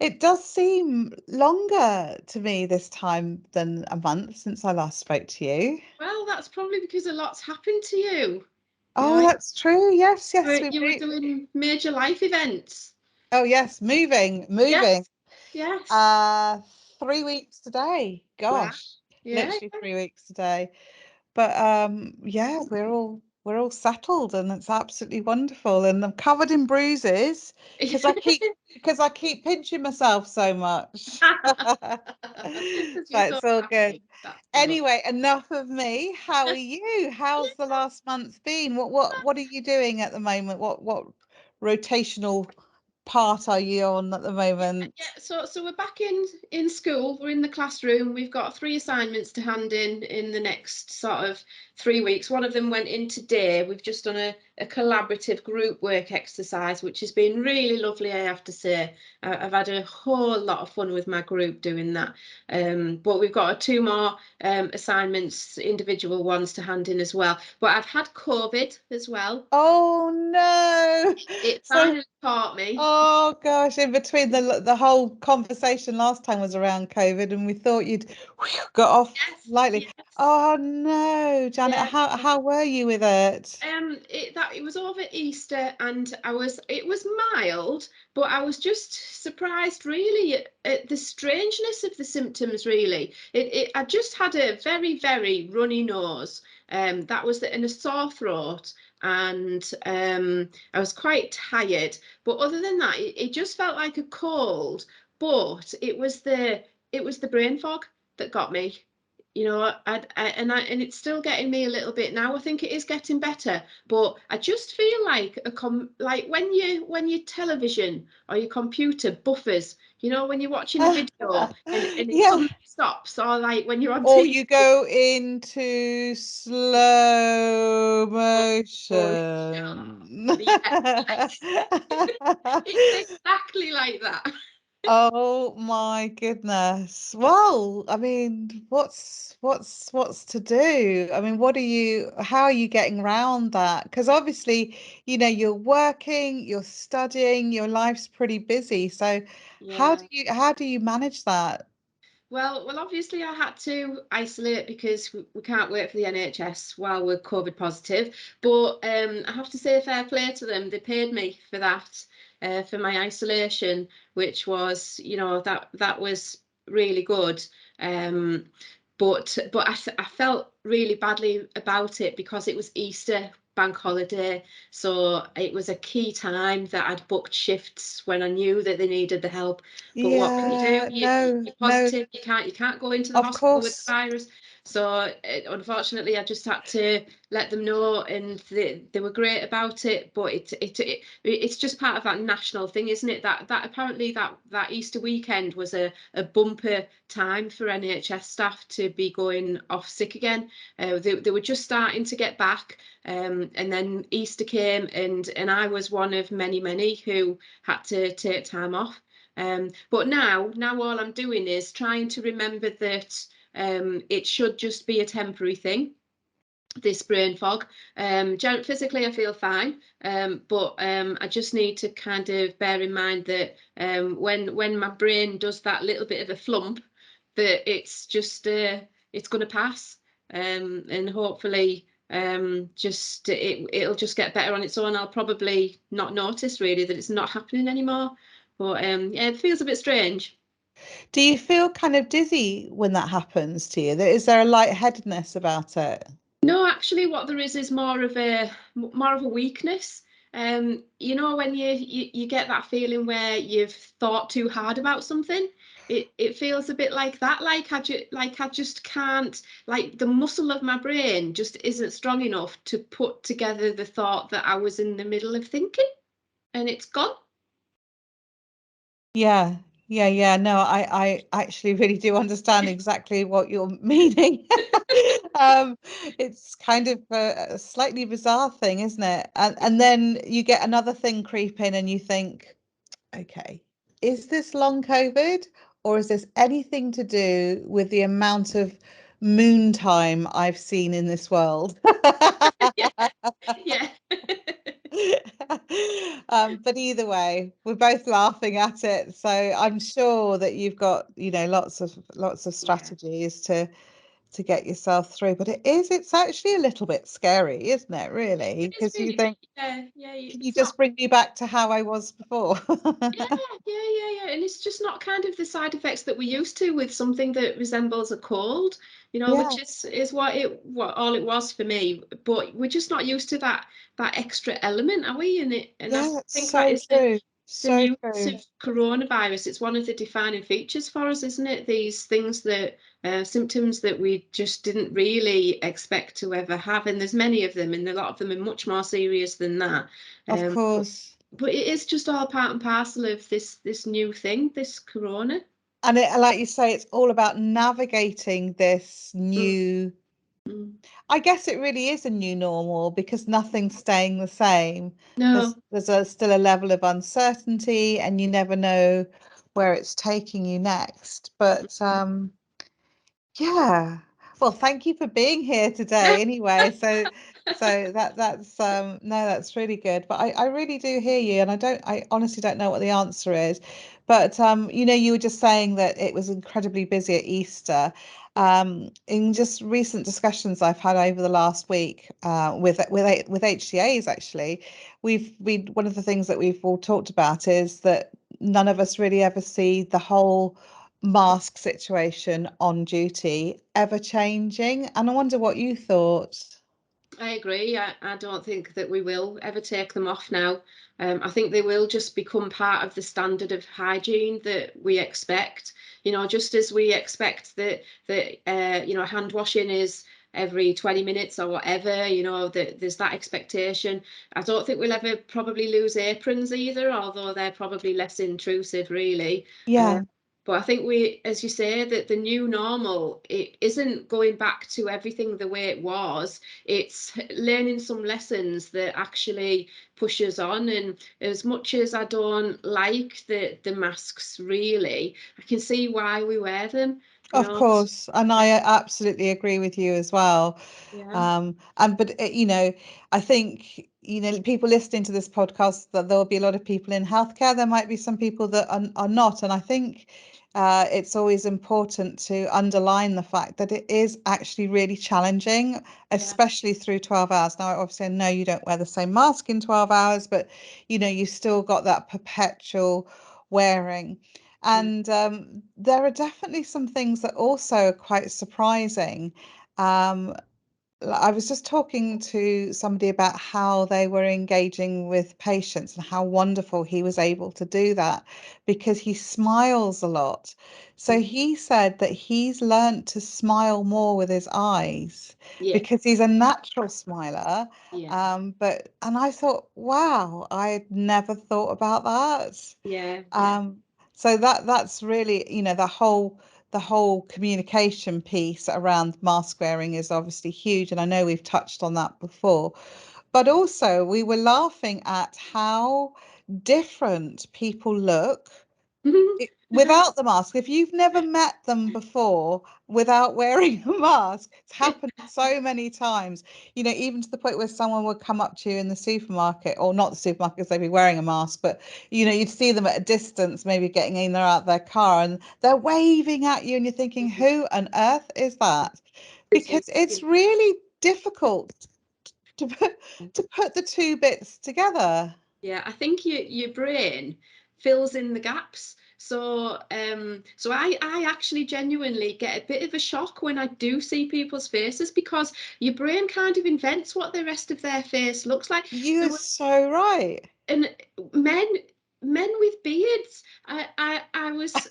It does seem longer to me this time than a month since I last spoke to you. Well, that's probably because a lot's happened to you. You Oh, know, that's true. Yes, yes, we you were moved. doing major life events. Oh, yes, moving. Yes, yes. Uh, 3 weeks today. Wow. Gosh, Yeah. literally 3 weeks today. But yeah, we're all settled and it's absolutely wonderful. And I'm covered in bruises because I keep because I keep pinching myself so much. Because So you're so it's all good. happy. That's good. Anyway, enough of me. How are you? How's the last month been? What are you doing at the moment? What rotational part are you on at the moment? Yeah, so we're back in school. We're in the classroom. We've got 3 assignments to hand in the next sort of 3 weeks. One of them went in today. We've just done a collaborative group work exercise, which has been really lovely, I have to say. I've had a whole lot of fun with my group doing that. But we've got two more assignments, individual ones to hand in as well. But I've had COVID as well. Oh no. It So finally caught me. oh gosh, in between the whole conversation last time was around COVID and we thought you'd got off Yes, lightly. yes. Oh no, Janet, Yeah. how were you with it? It was over Easter, and it was mild, but I was just surprised really at the strangeness of the symptoms. Really, I just had a very very runny nose. That was and a sore throat, and I was quite tired. But other than that, it just felt like a cold. But it was the brain fog that got me. You know, and it's still getting me a little bit now. I think it is getting better, but I just feel like like when your television or your computer buffers, you know, when you're watching a video and it Yeah, suddenly stops, or like when you're on or TV. you go into slow motion. Yeah, yes. It's exactly like that. Oh my goodness. Well, I mean, what's to do? I mean, how are you getting around that? Because obviously, you're working, you're studying, your life's pretty busy. So Yeah. how do you manage that? Well, obviously I had to isolate because we can't work for the NHS while we're COVID positive. But I have to say fair play to them. They paid me for that, for my isolation, which was, that was really good. Um, but I felt really badly about it because it was Easter bank holiday. So it was a key time that I'd booked shifts when I knew that they needed the help. But what can you do? Yeah, no, You're no, positive. You can't go into the of hospital with the course. virus. So unfortunately, I just had to let them know, and they were great about it. But it's just part of that national thing, isn't it? That apparently that Easter weekend was a bumper time for NHS staff to be going off sick again. They were just starting to get back, and then Easter came, and I was one of many who had to take time off. But now all I'm doing is trying to remember that it should just be a temporary thing, this brain fog. Physically, I feel fine, but I just need to kind of bear in mind that when my brain does that little bit of a flump, that it's going to pass, and hopefully just it'll just get better on its own. I'll probably not notice really that it's not happening anymore, but yeah, it feels a bit strange. Do you feel kind of dizzy when that happens to you? Is there a lightheadedness about it? No, actually, what there is more of a weakness. You know, when you get that feeling where you've thought too hard about something, it feels a bit like that. Like I just can't, like the muscle of my brain just isn't strong enough to put together the thought that I was in the middle of thinking, and it's gone. Yeah, yeah. No, I actually really do understand exactly what you're meaning. Um, it's kind of a slightly bizarre thing, isn't it? And then you get another thing creep in and you think, okay, is this long COVID or is this anything to do with the amount of moon time I've seen in this world? Yeah, yeah. But either way, we're both laughing at it. So I'm sure that you've got, lots of Yeah. strategies to get yourself through. But it's actually a little bit scary, isn't it, really? It is Because you really, think, yeah, yeah. can you It's not. just bring me back to how I was before? Yeah, yeah. And it's just not kind of the side effects that we're used to with something that resembles a cold, which Yeah, is what all it was for me. But we're just not used to that extra element, are we? And I yeah, it's think that so is the true. the So news true. of coronavirus. It's one of the defining features for us, isn't it? These things that symptoms that we just didn't really expect to ever have, and there's many of them, and a lot of them are much more serious than that. Of Um, course. but it is just all part and parcel of this new thing, this corona. And like you say, it's all about navigating this Mm, new, mm. I guess it really is a new normal because nothing's staying the same. There's No. still a level of uncertainty and you never know where it's taking you next. But yeah. Well, thank you for being here today anyway. So no, that's really good. But I really do hear you and I honestly don't know what the answer is. But you were just saying that it was incredibly busy at Easter. In just recent discussions I've had over the last week with HCAs actually, we one of the things that we've all talked about is that none of us really ever see the whole mask situation on duty ever changing. And I wonder what you thought. I agree. I don't think that we will ever take them off now. I think they will just become part of the standard of hygiene that we expect. Just as we expect that hand washing is every 20 minutes or whatever, that there's that expectation. I don't think we'll ever probably lose aprons either, although they're probably less intrusive, really. Uh, Yeah, but I think as you say, that the new normal, it isn't going back to everything the way it was. It's learning some lessons that actually push us on. And as much as I don't like the masks, really, I can see why we wear them. You of know, course. And I absolutely agree with you as well. yeah, And but I think people listening to this podcast, that there will be a lot of people in healthcare. There might be some people that are not, and I think it's always important to underline the fact that it is actually really challenging, yeah, especially through 12 hours. Now, obviously, I know you don't wear the same mask in 12 hours, but you still got that perpetual wearing. mm, And there are definitely some things that also are quite surprising. Um, I was just talking to somebody about how they were engaging with patients and how wonderful he was able to do that because he smiles a lot. So mm, he said that he's learnt to smile more with his eyes yeah, because he's a natural smiler. yeah, And I thought, wow, I had never thought about that. yeah, yeah. Um, so that's really, the whole communication piece around mask wearing is obviously huge, and I know we've touched on that before. But also, we were laughing at how different people look without the mask. If you've never met them before without wearing a mask, it's happened so many times, even to the point where someone would come up to you in the supermarket, or not the supermarket because they'd be wearing a mask, but you'd see them at a distance, maybe getting in or out their car, and they're waving at you, and you're thinking, who on earth is that? Because it's really difficult to put the two bits together. Yeah, I think your brain fills in the gaps. So I actually genuinely get a bit of a shock when I do see people's faces because your brain kind of invents what the rest of their face looks like. There You're were so right. and men men with beards. I was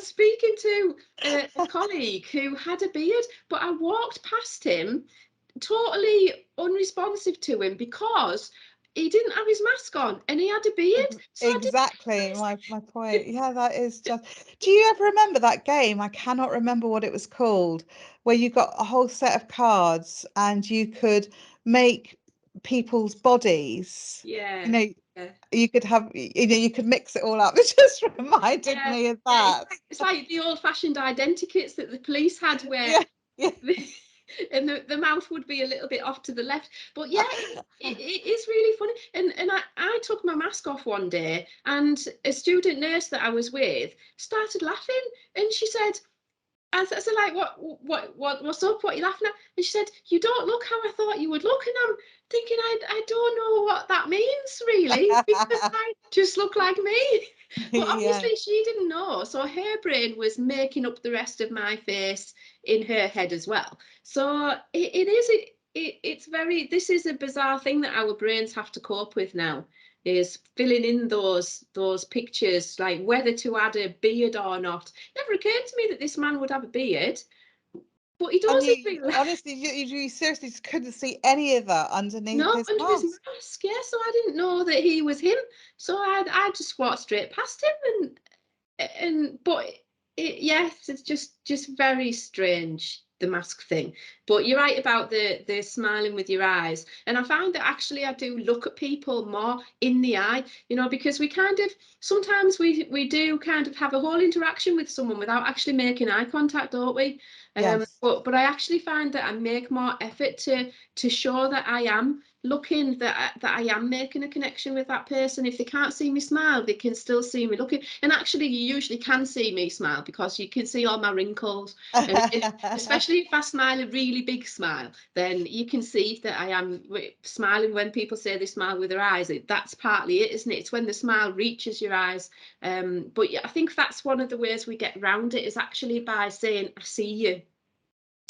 speaking to a colleague who had a beard, but I walked past him totally unresponsive to him because he didn't have his mask on and he had a beard. So I didn't Exactly my point. Yeah, that is just. Do you ever remember that game? I cannot remember what it was called, where you got a whole set of cards and you could make people's bodies. You yeah, know, yeah, you could mix it all up. It just reminded yeah, me of yeah. that. It's like the old-fashioned identikits that the police had where Yeah, yeah, and the mouth would be a little bit off to the left. But yeah, it is really funny. And I took my mask off one day, and a student nurse that I was with started laughing, and she said, I said, like, what's up? What are you laughing at? And she said, you don't look how I thought you would look. And I'm thinking, I don't know what that means, really, because I just look like me. But Yeah. obviously she didn't know. So her brain was making up the rest of my face in her head as well. So it's very, this is a bizarre thing that our brains have to cope with now, is filling in those pictures, like whether to add a beard or not. Never occurred to me that this man would have a beard, but he And does in you real life. honestly, you seriously just couldn't see any of that underneath No, his under his mask. mask, yeah. So I didn't know that he was him. So I just walked straight past him, but yes, it's just very strange, the mask thing. But you're right about the smiling with your eyes, and I find that actually I do look at people more in the eye, because we kind of sometimes we do kind of have a whole interaction with someone without actually making eye contact, don't we? Yes. But I actually find that I make more effort to show that I am looking, that I am making a connection with that person. If they can't see me smile, they can still see me looking. And actually, you usually can see me smile because you can see all my wrinkles. And especially if I smile a really big smile, then you can see that I am smiling. When people say they smile with their eyes, that's partly it, isn't it? It's when the smile reaches your eyes. But yeah, I think that's one of the ways we get around it, is actually by saying, I see you,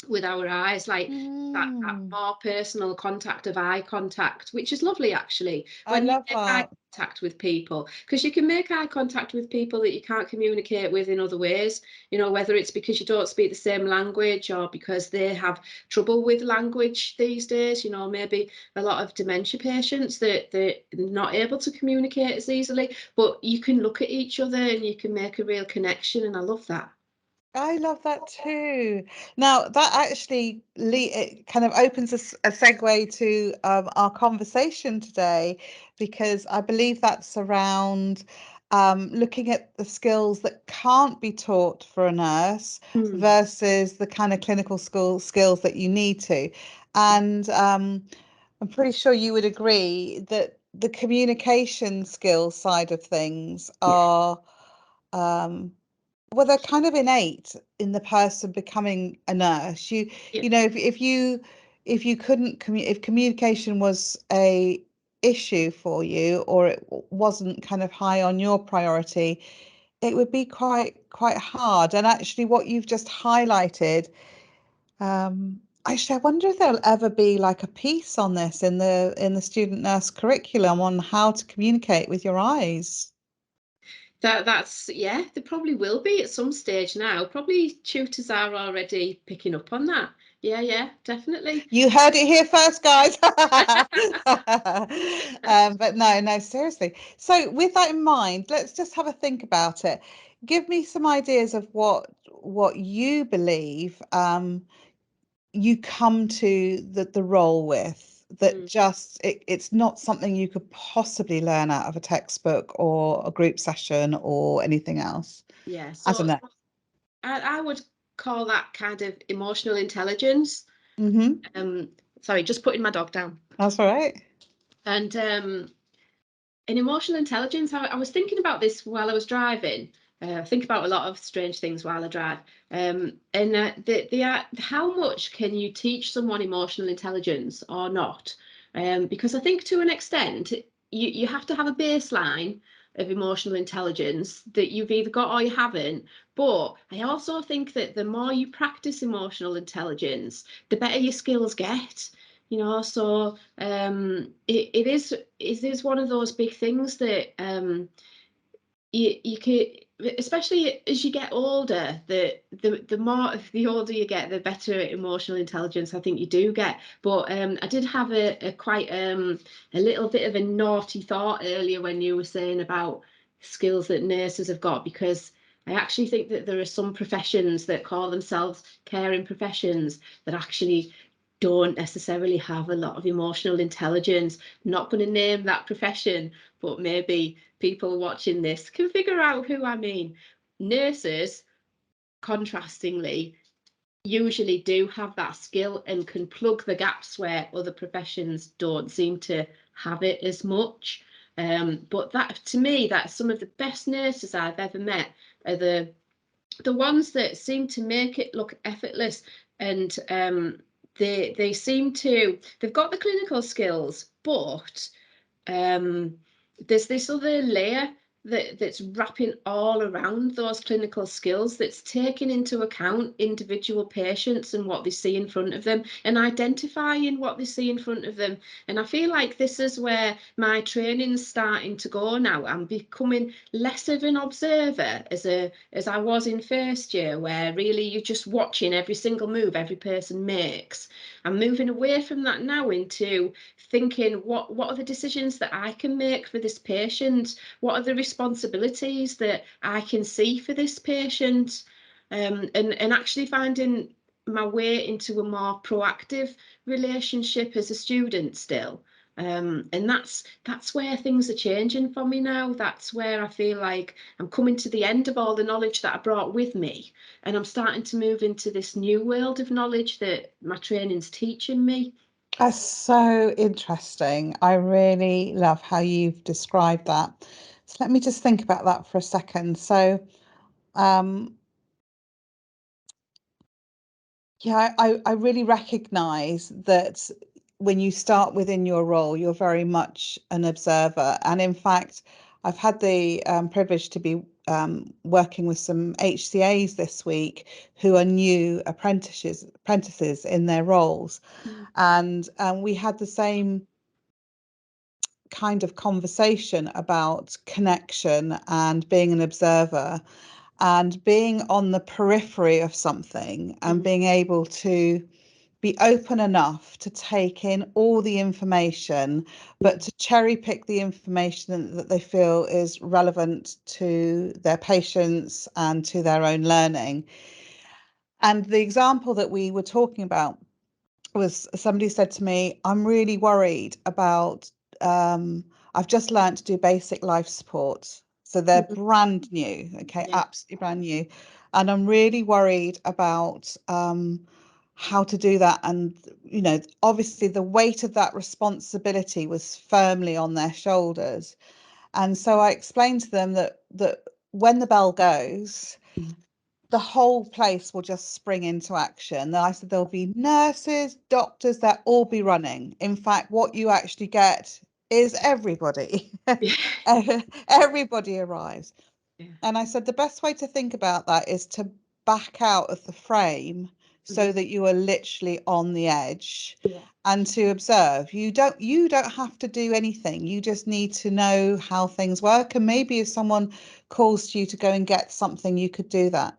with our eyes, like that Mm, more personal contact of eye contact, which is lovely actually I when you love make eye that. contact with people, because you can make eye contact with people that you can't communicate with in other ways, whether it's because you don't speak the same language, or because they have trouble with language these days, maybe a lot of dementia patients that they're not able to communicate as easily, but you can look at each other and you can make a real connection, and I love that. I love that too. Now, that actually it kind of opens a segue to our conversation today, because I believe that's around looking at the skills that can't be taught for a nurse Mm. versus the kind of clinical skills that you need to. And I'm pretty sure you would agree that the communication skills side of things Yeah, are. Um, well, they're kind of innate in the person becoming a nurse. yeah. If you couldn't if communication was a issue for you, or it wasn't kind of high on your priority, it would be quite hard. And actually, what you've just highlighted, actually, I wonder if there'll ever be like a piece on this in the student nurse curriculum on how to communicate with your eyes. That's yeah, there probably will be at some stage now. Probably tutors are already picking up on that. Yeah, definitely. You heard it here first, guys. But no, seriously. So, with that in mind, let's just have a think about it. Give me some ideas of what you believe you come to the role with. That Mm, just it's not something you could possibly learn out of a textbook or a group session or anything else. yeah, I don't so know. I would call that kind of emotional intelligence. Mm-hmm. Um, Sorry, just putting my dog down. That's all right. And in emotional intelligence, I was thinking about this while I was driving. I think about a lot of strange things while I drive. And how much can you teach someone emotional intelligence or not? Because I think to an extent, you have to have a baseline of emotional intelligence that you've either got or you haven't. But I also think that the more you practice emotional intelligence, the better your skills get. So it is one of those big things that you could, especially as you get older, the older you get, the better emotional intelligence I think you do get. But I did have a quite a little bit of a naughty thought earlier when you were saying about skills that nurses have got, because I actually think that there are some professions that call themselves caring professions that actually don't necessarily have a lot of emotional intelligence. I'm not going to name that profession, but maybe people watching this can figure out who I mean. Nurses, contrastingly, usually do have that skill and can plug the gaps where other professions don't seem to have it as much. But that, to me, that's some of the best nurses I've ever met are the ones that seem to make it look effortless, and they seem to, they've got the clinical skills, but there's this other layer that's wrapping all around those clinical skills, that's taking into account individual patients and what they see in front of them, and identifying what they see in front of them. And I feel like this is where my training's starting to go now. I'm becoming less of an observer as I was in first year, where really you're just watching every single move every person makes. I'm moving away from that now into thinking, what are the decisions that I can make for this patient? What are the responsibilities that I can see for this patient? And actually finding my way into a more proactive relationship as a student still. And that's where things are changing for me now. That's where I feel like I'm coming to the end of all the knowledge that I brought with me, and I'm starting to move into this new world of knowledge that my training's teaching me. That's so interesting. I really love how you've described that. So let me just think about that for a second. So, um, yeah, I really recognize that when you start within your role, you're very much an observer. And in fact, I've had the privilege to be working with some HCAs this week who are new apprentices in their roles. Mm, And we had the same kind of conversation about connection and being an observer and being on the periphery of something and mm, being able to be open enough to take in all the information, but mm, to cherry pick the information that they feel is relevant to their patients and to their own learning. And the example that we were talking about was somebody said to me, I'm really worried about, I've just learned to do basic life support. So they're mm. brand new, okay, Yeah. absolutely brand new. And I'm really worried about how to do that. And, obviously the weight of that responsibility was firmly on their shoulders. And so I explained to them that when the bell goes, Mm. the whole place will just spring into action. I said there'll be nurses, doctors, they'll all be running. In fact, what you actually get is everybody. Yeah. Everybody arrives. Yeah. And I said the best way to think about that is to back out of the frame so Mhm. that you are literally on the edge Yeah. and to observe. You don't have to do anything. You just need to know how things work. And maybe if someone calls to you to go and get something, you could do that.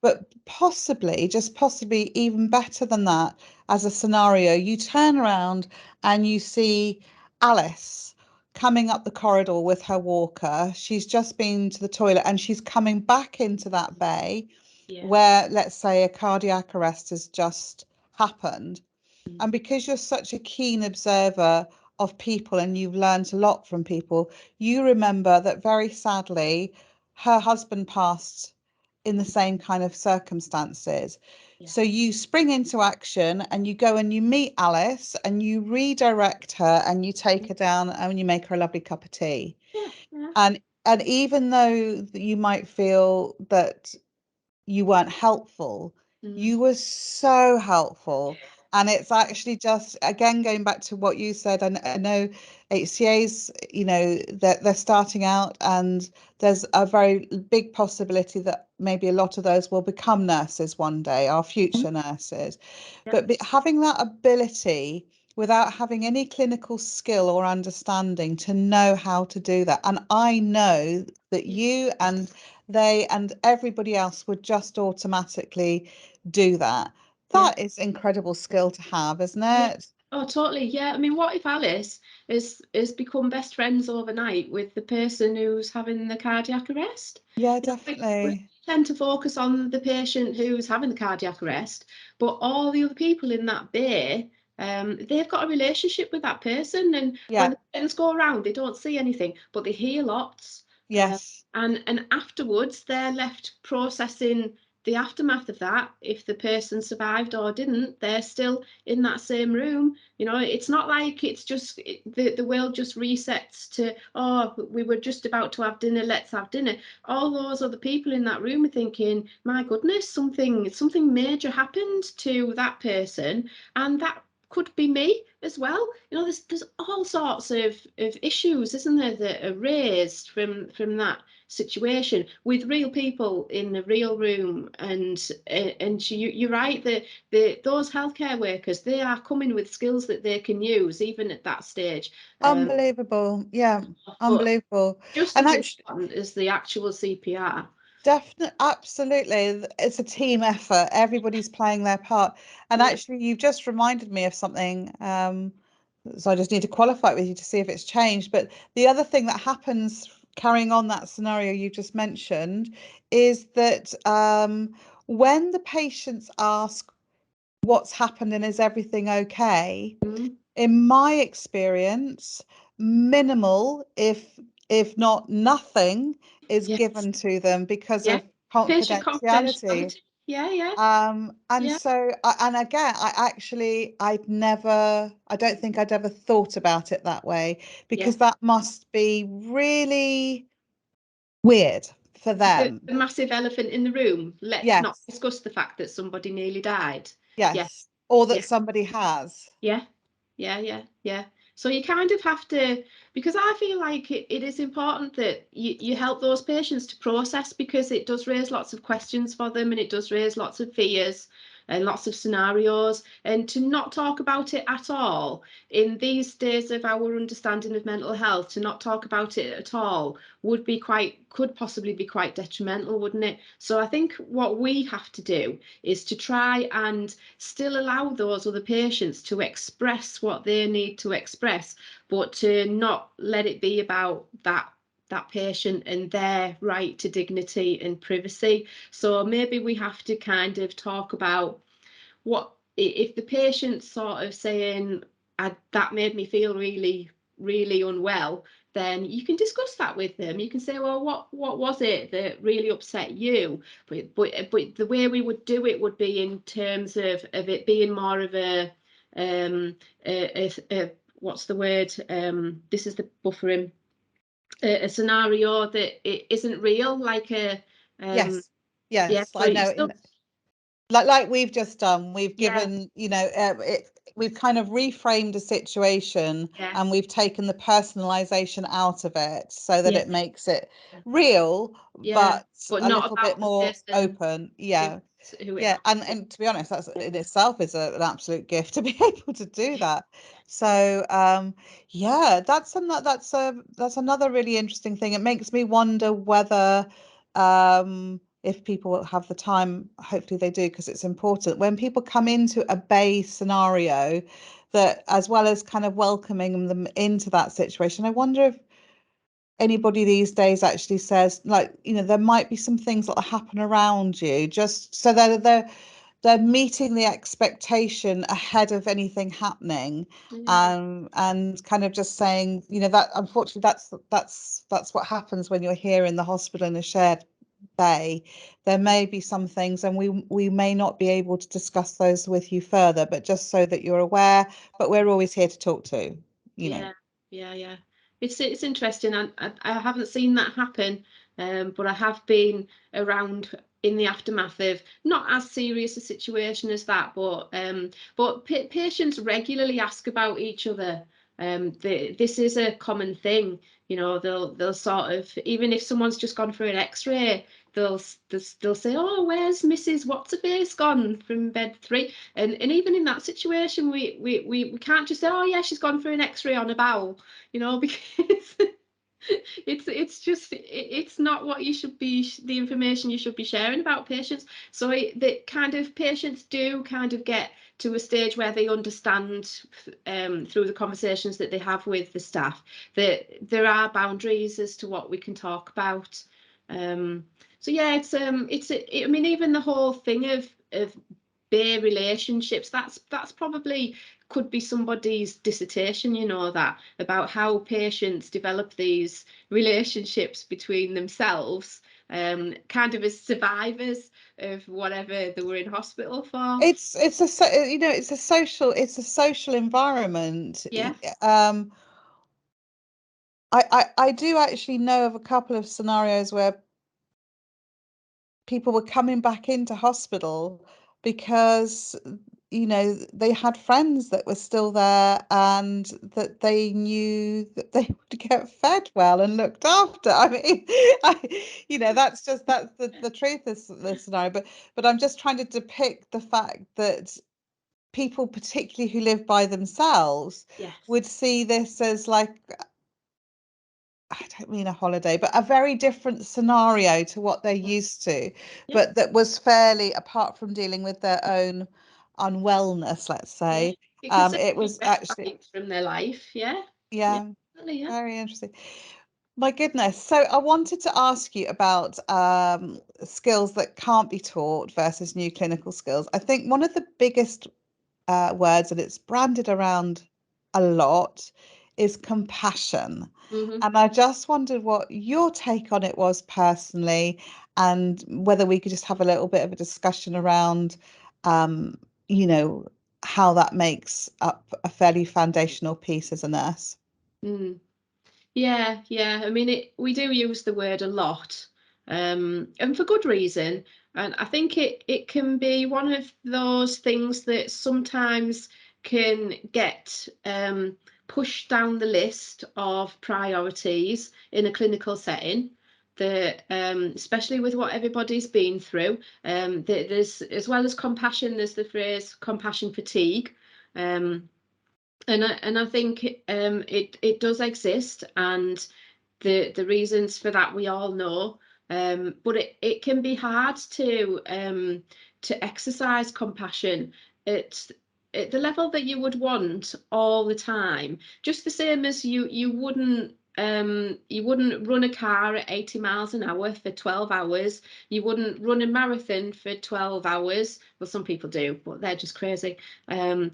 But possibly, just possibly even better than that, as a scenario, you turn around and you see Alice coming up the corridor with her walker. She's just been to the toilet and she's coming back into that bay Yeah. where, let's say, a cardiac arrest has just happened. Mm. And because you're such a keen observer of people and you've learned a lot from people, you remember that very sadly, her husband passed in the same kind of circumstances. Yeah. So you spring into action and you go and you meet Alice and you redirect her and you take her down and you make her a lovely cup of tea. Yeah. Yeah. And even though you might feel that you weren't helpful, Mm. you were so helpful. And it's actually just, again, going back to what you said, I know HCAs, they're starting out, and there's a very big possibility that maybe a lot of those will become nurses one day, our Mm. future nurses. Yeah. But having that ability without having any clinical skill or understanding to know how to do that. And I know that Yeah. you and they and everybody else would just automatically do that. Yeah. That is incredible skill to have, isn't Yeah. it? Oh, totally. Yeah. I mean, what if Alice is become best friends overnight with the person who's having the cardiac arrest? Yeah, Like, we definitely. tend to focus on the patient who's having the cardiac arrest, but all the other people in that bay, they've got a relationship with that person, and when Yeah, the curtains go around, they don't see anything, but they hear lots. Uh, yes. and afterwards, they're left processing the aftermath of that, if the person survived or didn't, they're still in that same room. You know, it's not like it's just the world just resets to, oh, we were just about to have dinner, let's have dinner. All those other people in that room are thinking, my goodness, something major happened to that person, and that could be me as well. You know, there's all sorts of issues, isn't there, that are raised from that situation with real people in the real room. And you're right, those healthcare workers, they are coming with skills that they can use even at that stage. Unbelievable. Yeah, But unbelievable. just And as actually, important as the actual CPR. definitely, absolutely. It's a team effort. Everybody's playing their part. And Yeah. actually, you've just reminded me of something. So I just need to qualify it with you to see if it's changed. But the other thing that happens, carrying on that scenario you just mentioned, is that when the patients ask what's happened and is everything okay, Mm. in my experience, minimal, if not nothing, is Yes. given to them because Yeah. of Patient confidentiality. confidentiality. Yeah, yeah, And yeah, so, and again, I don't think I'd ever thought about it that way, yeah. because that must be really weird for them. The massive elephant in the room. Let's not Yes, discuss the fact that somebody nearly died. Yeah, yes, or that yeah, somebody has. yeah. Yeah, yeah, yeah. So you kind of have to, because I feel like it is important that you help those patients to process, because it does raise lots of questions for them, and it does raise lots of fears and lots of scenarios. And to not talk about it at all in these days of our understanding of mental health, to not talk about it at all could possibly be quite detrimental, wouldn't it? So I think what we have to do is to try and still allow those other patients to express what they need to express, but to not let it be about that patient and their right to dignity and privacy. So maybe we have to kind of talk about what if the patient's sort of saying, that made me feel really, really unwell, then you can discuss that with them. You can say, well, what was it that really upset you? But the way we would do it would be in terms of it being more of a what's the word? This is the buffering, a scenario that it isn't real, like a Yes, yeah. yes, So I know. Like we've just done, we've yeah, given, we've kind of reframed a situation, yeah, and we've taken the personalization out of it so that yeah, it makes it real, yeah, but but a not little bit about the more person open. who Yeah. who it Yeah, happened to. and to be honest, that's in itself is an absolute gift to be able to do that. Yeah, So yeah, that's another really interesting thing. It makes me wonder whether if people have the time, hopefully they do, because it's important when people come into a bay scenario, that as well as kind of welcoming them into that situation, I wonder if anybody these days actually says, like, there might be some things that happen around you, just so that they're meeting the expectation ahead of anything happening, yeah, and kind of just saying, that unfortunately that's what happens when you're here in the hospital in a shared bay. There may be some things, and we may not be able to discuss those with you further, but just so that you're aware, but we're always here to talk to, you know. yeah, yeah, yeah. It's interesting. I haven't seen that happen, but I have been around in the aftermath of not as serious a situation as that, but patients regularly ask about each other. This is a common thing. You know, they'll sort of, even if someone's just gone for an X-ray, they'll say, "Oh, where's Mrs. What's her face gone from bed 3?" And even in that situation, we can't just say, "Oh yeah, she's gone for an X-ray on a bowel," you know, because it's not what you should be, the information you should be sharing about patients. So the kind of patients do kind of get to a stage where they understand, through the conversations that they have with the staff, that there are boundaries as to what we can talk about. So yeah, I mean, even the whole thing of peer relationships, that's probably could be somebody's dissertation, you know, that about how patients develop these relationships between themselves, kind of as survivors of whatever they were in hospital for. It's it's a social environment. Yeah. I do actually know of a couple of scenarios where people were coming back into hospital because they had friends that were still there and that they knew that they would get fed well and looked after. I mean, that's the truth of the scenario. But I'm just trying to depict the fact that people, particularly who live by themselves, Yes. would see this as like, I don't mean a holiday, but a very different scenario to what they're used to, Yeah. but that was fairly, apart from dealing with their own unwellness, let's Yeah. say, Because they it need was actually, respite from their life. Yeah. Yeah. yeah, Definitely, yeah. very interesting. My goodness. So I wanted to ask you about skills that can't be taught versus new clinical skills. I think one of the biggest words, and it's branded around a lot, is compassion. Hmm. And I just wondered what your take on it was personally, and whether we could just have a little bit of a discussion around, um, you know, how that makes up a fairly foundational piece as a nurse. Mm. Yeah, yeah. I mean, we do use the word a lot, and for good reason. And I think it can be one of those things that sometimes can get pushed down the list of priorities in a clinical setting. That especially with what everybody's been through, there's, as well as compassion, there's the phrase compassion fatigue. Um, and I think it does exist, and the reasons for that we all know. But it can be hard to exercise compassion at at the level that you would want all the time. Just the same as you wouldn't run a car at 80 miles an hour for 12 hours. You wouldn't run a marathon for 12 hours. Well, some people do, but they're just crazy. There's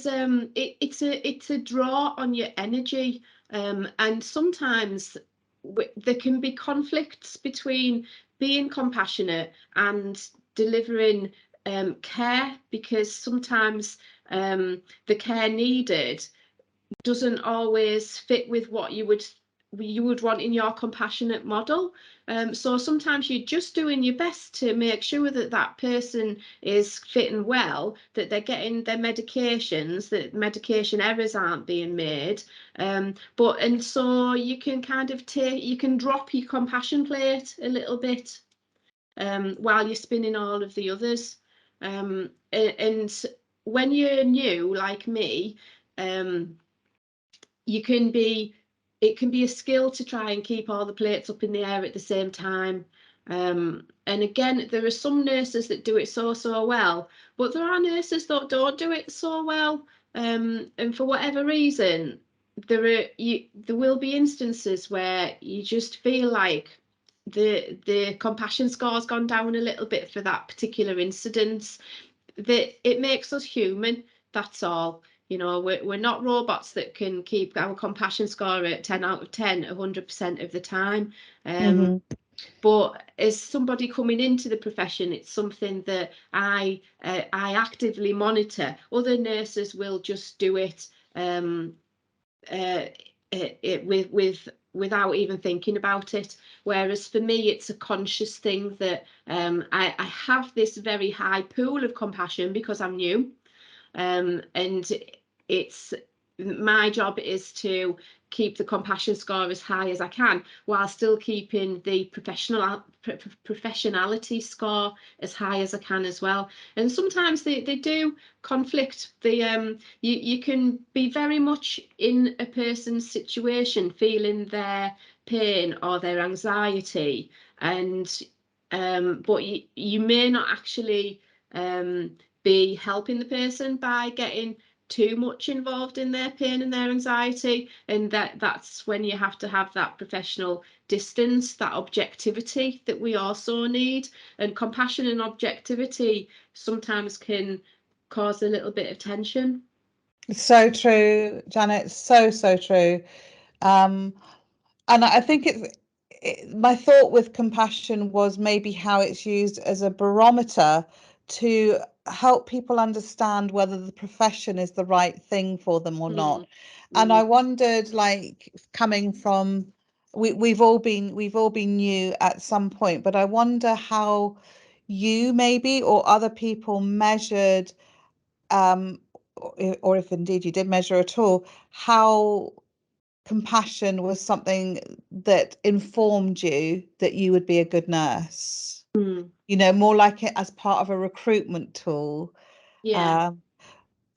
it's a draw on your energy, and sometimes there can be conflicts between being compassionate and delivering care, because sometimes the care needed doesn't always fit with what you would want in your compassionate model. So sometimes you're just doing your best to make sure that that person is fitting well, that they're getting their medications, that medication errors aren't being made. And so you can kind of you can drop your compassion plate a little bit, while you're spinning all of the others. And when you're new, like me, um, you can be it can be a skill to try and keep all the plates up in the air at the same time. And again, there are some nurses that do it so well, but there are nurses that don't do it so well. And for whatever reason, there will be instances where you just feel like the compassion score's gone down a little bit for that particular incident. That it makes us human, that's all. We're not robots that can keep our compassion score at 10 out of 10 100% of the time. um, Hmm. but as somebody coming into the profession, it's something that I actively monitor. Other nurses will just do it, uh, without even thinking about it. Whereas for me, it's a conscious thing that I have this very high pool of compassion because I'm new, and it's my job is to keep the compassion score as high as I can, while still keeping the professionality score as high as I can as well. And sometimes they do conflict. You can be very much in a person's situation, feeling their pain or their anxiety, and but you may not actually be helping the person by getting too much involved in their pain and their anxiety. And that's when you have to have that professional distance, that objectivity that we also need. And compassion and objectivity sometimes can cause a little bit of tension. So true, Janet. So true. Um, and I think my thought with compassion was maybe how it's used as a barometer to help people understand whether the profession is the right thing for them or not. And I wondered, like, coming from, we've all been new at some point, but I wonder how you maybe or other people measured, um, or if indeed you did measure at all, how compassion was something that informed you that you would be a good nurse, more like it as part of a recruitment tool. Yeah.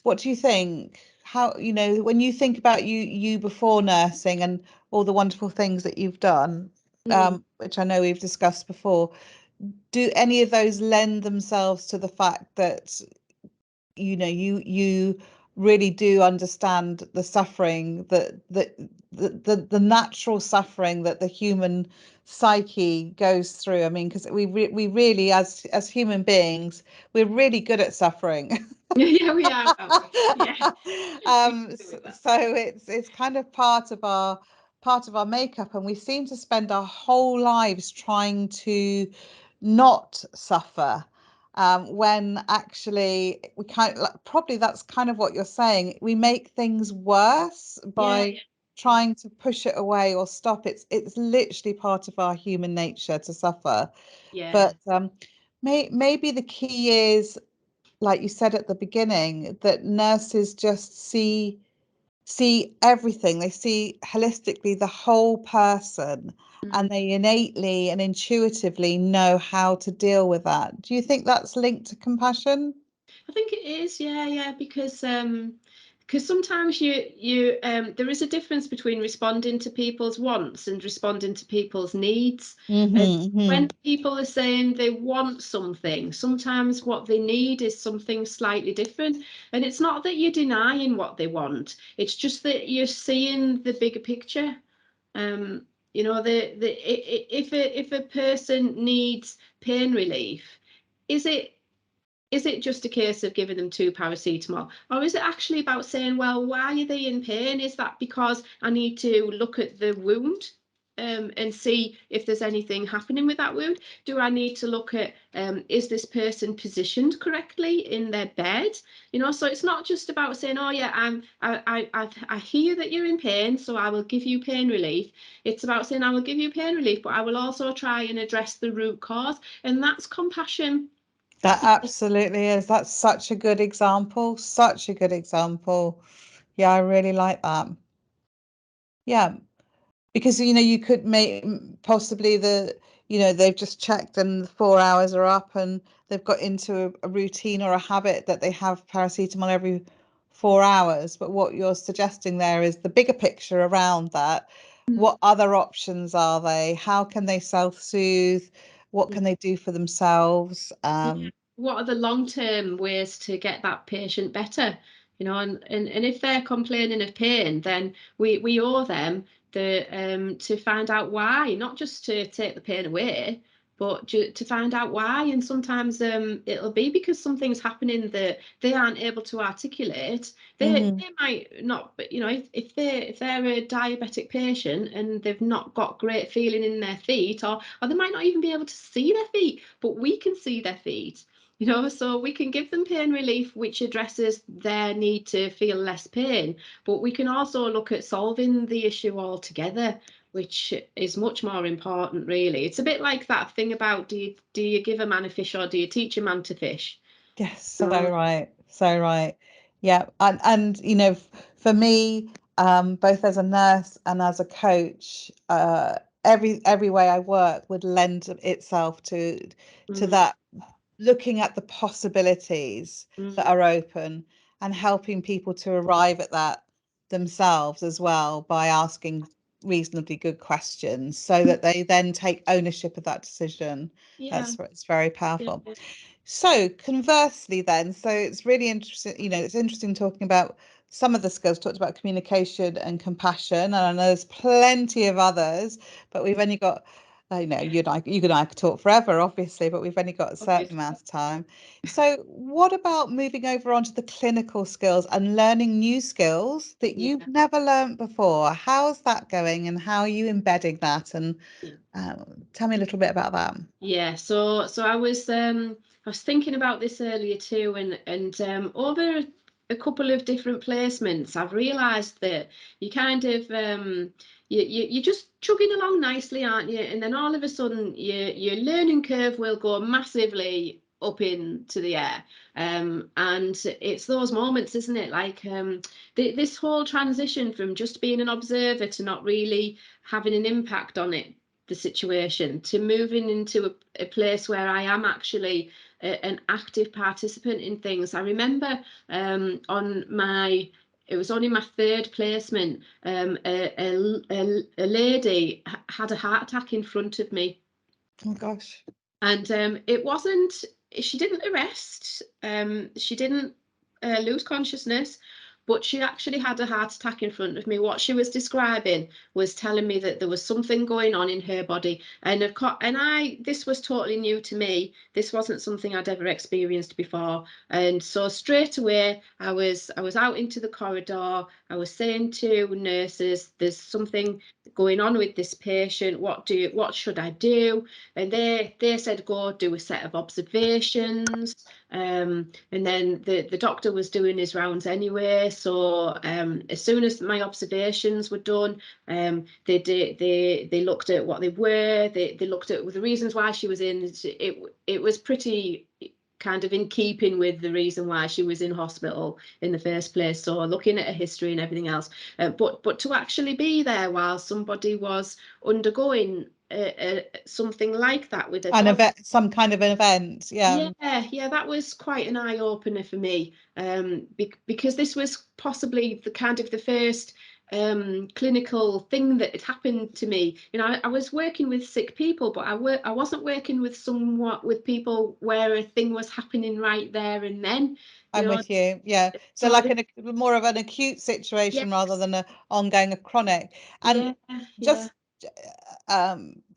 What do you think? How, when you think about you before nursing and all the wonderful things that you've done, which I know we've discussed before, do any of those lend themselves to the fact that you really do understand the suffering, the natural suffering that the human psyche goes through? I mean, because we really, as human beings, we're really good at suffering. Yeah, we are, aren't we? Yeah. We can do with that. So it's kind of part of our makeup, and we seem to spend our whole lives trying to not suffer, when actually we can't. Like, probably that's kind of what you're saying. We make things worse Yeah, by trying to push it away or stop. It's literally part of our human nature to suffer. yeah. But maybe the key is, like you said at the beginning, that nurses just see everything. They see holistically the whole person, and they innately and intuitively know how to deal with that. Do you think that's linked to compassion? I think it is, yeah, because sometimes there is a difference between responding to people's wants and responding to people's needs. And when people are saying they want something, sometimes what they need is something slightly different. And it's not that you're denying what they want, it's just that you're seeing the bigger picture. If a person needs pain relief, is it just a case of giving them 2 paracetamol? Or is it actually about saying, well, why are they in pain? Is that because I need to look at the wound, and see if there's anything happening with that wound? Do I need to look at, is this person positioned correctly in their bed? So it's not just about saying, oh yeah, I hear that you're in pain, so I will give you pain relief. It's about saying, I will give you pain relief, but I will also try and address the root cause. And that's compassion. That absolutely is. That's such a good example. Such a good example. Yeah, I really like that. Yeah. Because you could make possibly they've just checked and the 4 hours are up, and they've got into a routine or a habit that they have paracetamol every 4 hours. But what you're suggesting there is the bigger picture around that. What other options are they? How can they self-soothe? What can they do for themselves? What are the long-term ways to get that patient better? And if they're complaining of pain, then we owe them to find out why, not just to take the pain away, but to find out why. And sometimes it'll be because something's happening that they aren't able to articulate. They might not, but if they're a diabetic patient and they've not got great feeling in their feet, or they might not even be able to see their feet, but we can see their feet. So we can give them pain relief, which addresses their need to feel less pain, but we can also look at solving the issue altogether, which is much more important, really. It's a bit like that thing about, do you give a man a fish or do you teach a man to fish? Yes, so right, so right. Yeah, and for me, both as a nurse and as a coach, every way I work would lend itself to Mm, that, looking at the possibilities that mm, are open and helping people to arrive at that themselves as well by asking reasonably good questions so that they then take ownership of that decision. yeah, It's very yeah, powerful. So conversely then, so it's really interesting, it's interesting talking about some of the skills, talked about communication and compassion, and I know there's plenty of others, but we've only got I know you and I could talk forever, obviously, but we've only got a certain Obviously. amount of time. So, what about moving over onto the clinical skills and learning new skills that Yeah, you've never learnt before? How's that going, and how are you embedding that? And yeah. tell me a little bit about that. Yeah, so I was thinking about this earlier too, and over a couple of different placements, I've realised that you kind of you're just chugging along nicely, aren't you? And then all of a sudden, your learning curve will go massively up into the air, and it's those moments, isn't it? Like this whole transition from just being an observer to not really having an impact on it, the situation, to moving into a place where I am actually an active participant in things. I remember it was only my third placement, a lady had a heart attack in front of me. Oh gosh. And it wasn't, she didn't arrest, she didn't lose consciousness, but she actually had a heart attack in front of me. What she was describing was telling me that there was something going on in her body. And of course, this was totally new to me. This wasn't something I'd ever experienced before. And so straight away, I was out into the corridor. I was saying to nurses, there's something going on with this patient. What should I do? And they said, go do a set of observations. And then the doctor was doing his rounds anyway. So as soon as my observations were done, they looked at what they were. They looked at the reasons why she was in. It was pretty kind of in keeping with the reason why she was in hospital in the first place. So looking at her history and everything else, but to actually be there while somebody was undergoing something like that with a An body. event, some kind of an event, yeah. Yeah, that was quite an eye opener for me, because this was possibly the kind of the first clinical thing that had happened to me. You know, I was working with sick people, but I wasn't working with people where a thing was happening right there and then. You I'm know, with you. Yeah. So so like more of an acute situation rather yes, than a ongoing, a chronic. And yeah, yeah, just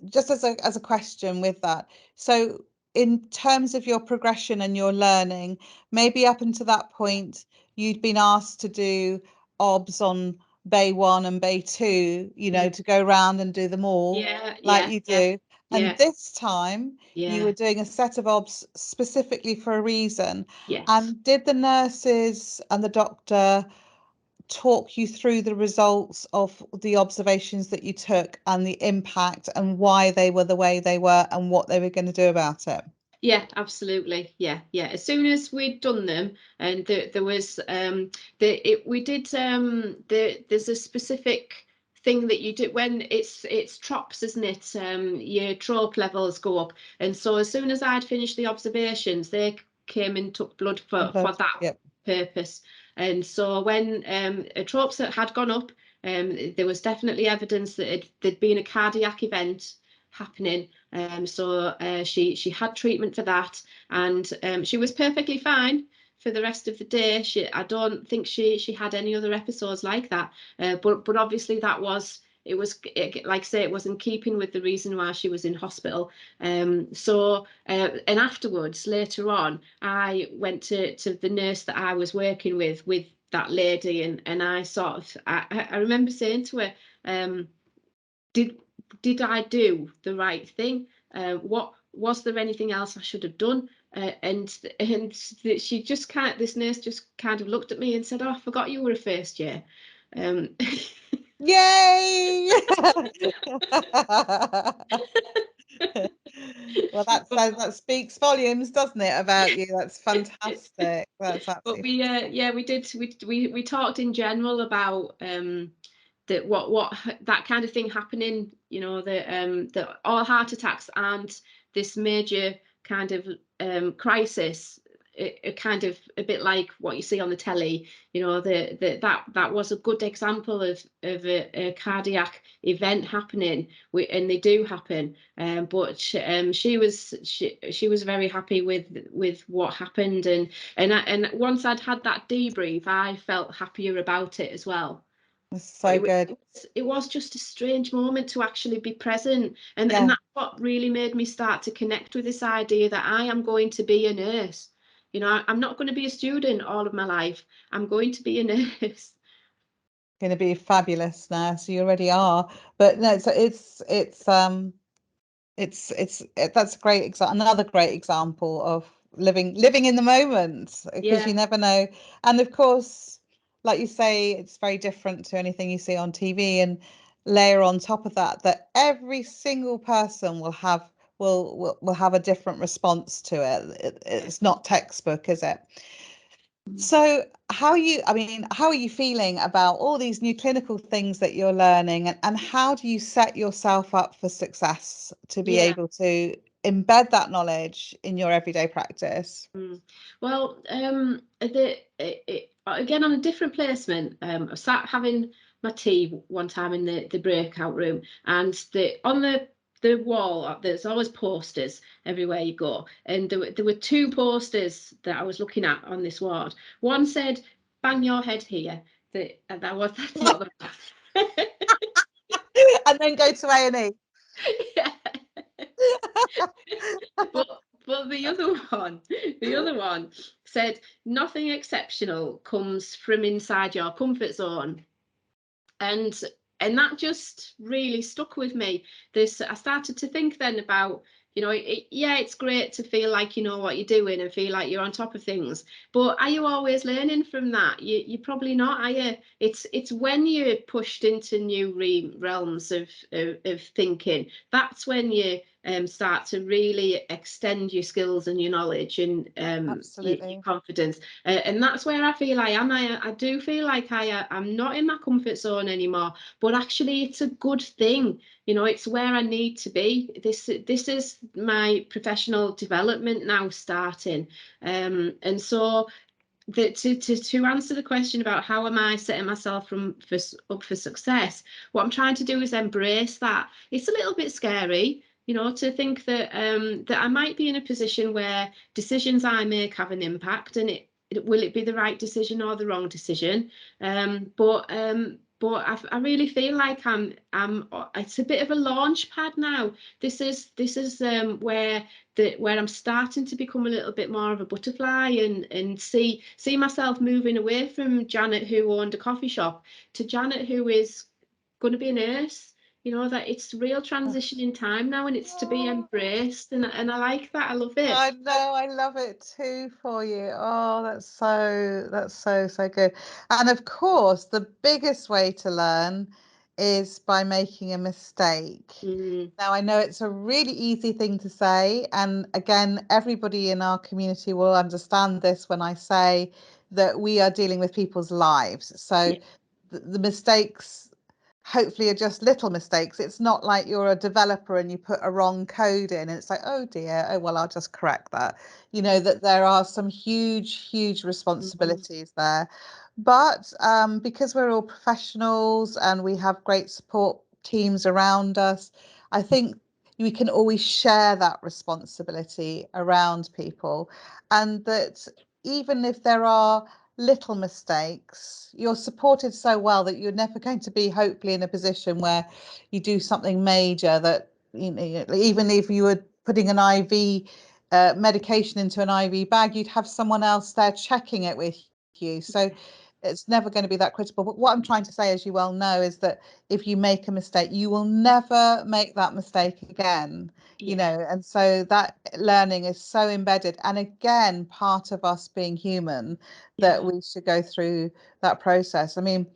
just as a question with that. So in terms of your progression and your learning, maybe up until that point, you'd been asked to do OBS on Bay 1 and Bay 2, yeah, to go around and do them all yeah, like yeah, you yeah, do. And yeah, this time you yeah, were doing a set of OBS specifically for a reason. yes. And did the nurses and the doctor talk you through the results of the observations that you took and the impact and why they were the way they were and what they were going to do about it? Yeah, absolutely. Yeah, yeah. As soon as we'd done them, and there was we did there's a specific thing that you do when it's trops, isn't it? Your trope levels go up, and so as soon as I'd finished the observations, they came and took blood for But that yep, purpose. And so when tropes that had gone up, there was definitely evidence that there'd been a cardiac event happening. So she had treatment for that, and she was perfectly fine for the rest of the day. I don't think she had any other episodes like that. But obviously like I say, it was in keeping with the reason why she was in hospital. And afterwards, later on, I went to the nurse that I was working with that lady, and I sort of I remember saying to her, did did I do the right thing? What was there anything else I should have done? And she just this nurse just kind of looked at me and said, "Oh, I forgot you were a first year." Um, yay! Well, but that speaks volumes, doesn't it, about you? That's fantastic. That's but absolutely we yeah, we did we talked in general about that what that kind of thing happening, you know, that all heart attacks and this major kind of crisis, kind of a bit like what you see on the telly, you know, that was a good example of a cardiac event happening, and they do happen. But she was very happy with what happened, and once I'd had that debrief, I felt happier about it as well. It's But so good. it was just a strange moment to actually be present. And Yeah, that's what really made me start to connect with this idea that I am going to be a nurse. You know, I'm not going to be a student all of my life. I'm going to be a nurse. going to be fabulous now. So you already are. But no, so that's a great example, another great example of living in the moment, because Yeah. you never know. And of course, like you say, it's very different to anything you see on TV. And layer on top of that, that every single person will have a different response to it. It's not textbook, is it? So how are you feeling about all these new clinical things that you're learning, and how do you set yourself up for success to be Yeah. able to embed that knowledge in your everyday practice? Well, again, on a different placement, I sat having my tea one time in the breakout room, and on the wall, there's always posters everywhere you go, and there were two posters that I was looking at on this ward. One said, "Bang your head here." That's not the And then go to A&E. yeah. but but the other one said, "Nothing exceptional comes from inside your comfort zone." and and that just really stuck with me. This I started to think then about, yeah, it's great to feel like you know what you're doing and feel like you're on top of things, but are you always learning from that? You're probably not, are you? It's when you're pushed into new realms of thinking, that's when you start to really extend your skills and your knowledge and your Absolutely. confidence. And that's where I feel I am. I do feel like I'm not in my comfort zone anymore, but actually it's a good thing. It's where I need to be. This is my professional development now starting. And so to answer the question about how am I setting myself up for success, what I'm trying to do is embrace that. It's a little bit scary, to think that I might be in a position where decisions I make have an impact, and will it be the right decision or the wrong decision? But I really feel like I'm. It's a bit of a launch pad now. This is where I'm starting to become a little bit more of a butterfly, and see myself moving away from Janet, who owned a coffee shop, to Janet, who is going to be a nurse. That it's real transition in time now, and it's to be Oh, embraced, and I like that. I love I it. know, I love it too for you. Oh, that's so good. And of course, the biggest way to learn is by making a mistake. Mm, Now, I know it's a really easy thing to say, and again, everybody in our community will understand this when I say that we are dealing with people's lives. So yeah, the mistakes hopefully are just little mistakes. It's not like you're a developer and you put a wrong code in and it's like, oh dear, oh well, I'll just correct that. You know, that there are some huge mm, responsibilities there. But because we're all professionals and we have great support teams around us, I think we can always share that responsibility around people. And that even if there are little mistakes, you're supported so well that you're never going to be, hopefully, in a position where you do something major that, even if you were putting an IV medication into an IV bag, you'd have someone else there checking it with you. So it's never going to be that critical. But what I'm trying to say, as you well know, is that if you make a mistake, you will never make that mistake again. yeah, And so that learning is so embedded. And again, part of us being human, that yeah, we should go through that process. I mean,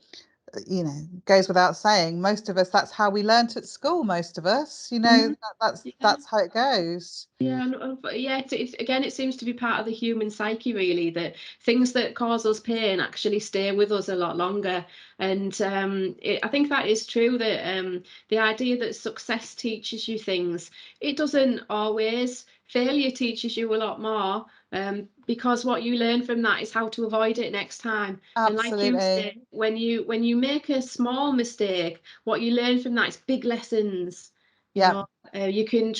goes without saying, most of us, that's how we learnt at school, most of us, mm, that's yeah. that's how it goes. Yeah, but yeah. Again, it seems to be part of the human psyche, really, that things that cause us pain actually stay with us a lot longer. And I think that is true. That the idea that success teaches you things, it doesn't always. Failure teaches you a lot more, because what you learn from that is how to avoid it next time. And like you Absolutely. say, when you make a small mistake, what you learn from that is big lessons. You Yeah. know, you can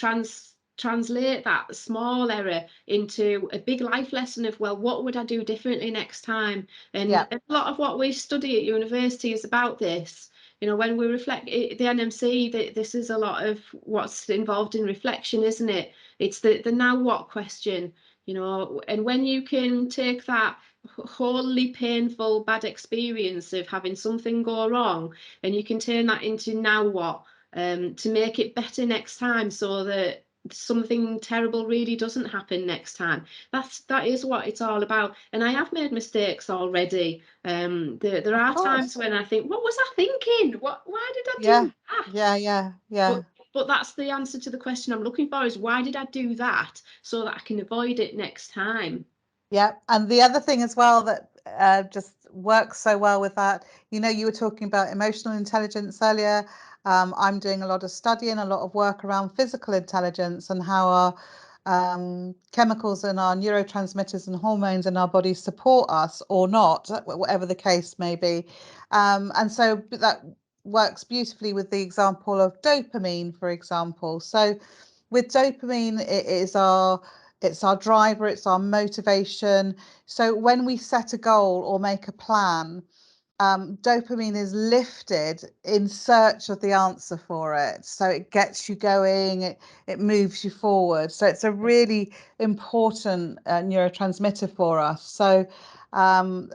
translate that small error into a big life lesson of, well, what would I do differently next time? And Yeah. a lot of what we study at university is about this. When we reflect, the NMC, this is a lot of what's involved in reflection, isn't it? It's the now what question, and when you can take that wholly painful bad experience of having something go wrong, and you can turn that into now what, to make it better next time, so that something terrible really doesn't happen next time. That is what it's all about. And I have made mistakes already. There Of are times course. when I think, what was I thinking? Why did I Yeah. do that? Yeah. Yeah. But Yeah. but that's the answer to the question I'm looking for, is why did I do that, so that I can avoid it next time. Yeah, and the other thing as well that just works so well with that, you were talking about emotional intelligence earlier. I'm doing a lot of study and a lot of work around physical intelligence and how our chemicals and our neurotransmitters and hormones in our bodies support us or not, whatever the case may be. And so that works beautifully with the example of dopamine, for example. So with dopamine, it's our driver, it's our motivation. So when we set a goal or make a plan, dopamine is lifted in search of the answer for it. So it gets you going, it moves you forward. So it's a really important neurotransmitter for us. So, and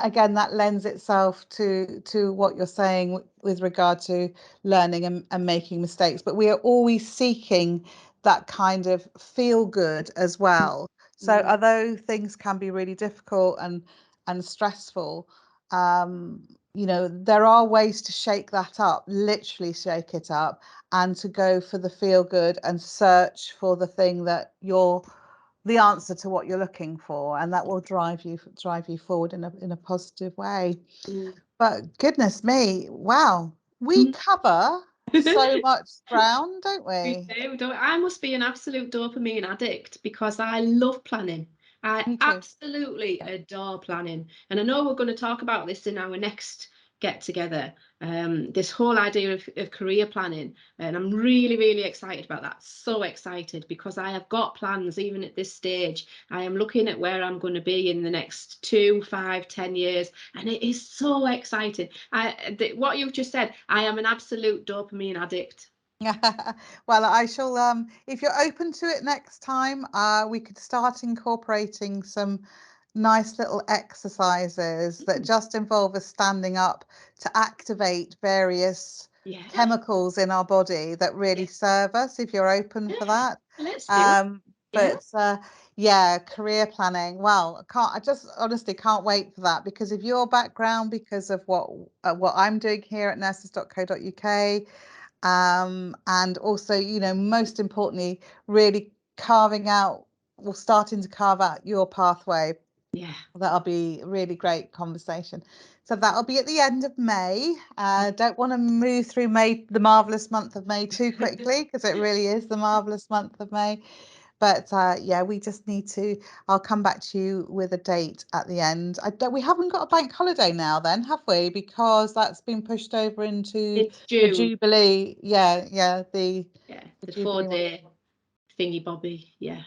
again, that lends itself to what you're saying with regard to learning and making mistakes. But we are always seeking that kind of feel good as well. So Mm, although things can be really difficult and stressful, there are ways to shake that up, literally shake it up, and to go for the feel good and search for the thing that you're the answer to what you're looking for, and that will drive you forward in a positive way. mm, But goodness me, wow, we mm. cover so much ground, don't We we? do, don't we? I must be an absolute dopamine addict, because I love planning. I Me too. absolutely adore planning. And I know we're going to talk about this in our next get together, this whole idea of career planning. And I'm really, really excited about that. So excited, because I have got plans even at this stage. I am looking at where I'm going to be in the next 2, 5, 10 years. And it is so exciting. What you've just said, I am an absolute dopamine addict. Well, I shall, if you're open to it next time, we could start incorporating some nice little exercises that just involve us standing up to activate various Yeah. chemicals in our body that really Yeah. serve us, if you're open for Yeah, that. let's do it. Um, Yeah, but yeah, career planning. Well, I just honestly can't wait for that, because of your background, because of what I'm doing here at Nurses.co.uk, and also, most importantly, really carving out or starting to carve out your pathway. yeah. That'll be a really great conversation. So that'll be at the end of May. Don't want to move through May, the marvelous month of May, too quickly, because it really is the marvelous month of May. But yeah, we just need to. I'll come back to you with a date at the end. We haven't got a bank holiday now, then, have we? Because that's been pushed over into It's the June. Jubilee. Yeah, yeah, the Yeah, the Jubilee one. 4-day thingy bobby. Yeah.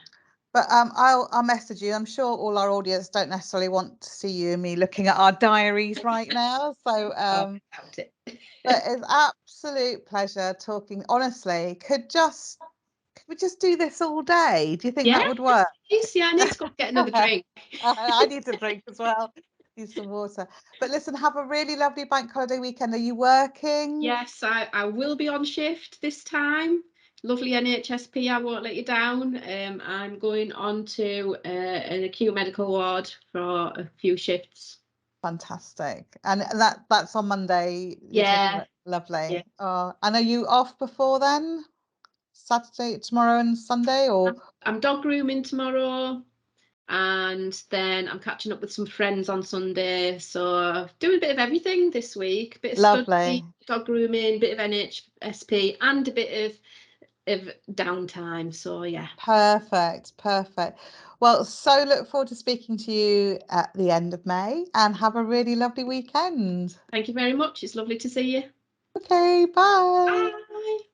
But I'll message you. I'm sure all our audience don't necessarily want to see you and me looking at our diaries right now. So Oh, about it. but it's absolute pleasure talking. Honestly, could we just do this all day? Do you think Yeah, that would yes, work? please. Yeah, I need to go get another drink. I need to drink as well. Need some water. But listen, have a really lovely bank holiday weekend. Are you working? Yes, I will be on shift this time. Lovely NHSP, I won't let you down. I'm going on to an acute medical ward for a few shifts. Fantastic. And that's on Monday. You're taking Yeah, it. Lovely. yeah. Oh, and are you off before then? Saturday, tomorrow and Sunday, or I'm dog grooming tomorrow. And then I'm catching up with some friends on Sunday. So doing a bit of everything this week, bit of lovely. study, dog grooming, bit of NHSP, and a bit of downtime. So yeah, Perfect, perfect. Well, so look forward to speaking to you at the end of May, and have a really lovely weekend. thank you very much. It's lovely to see you. Okay, bye. Bye.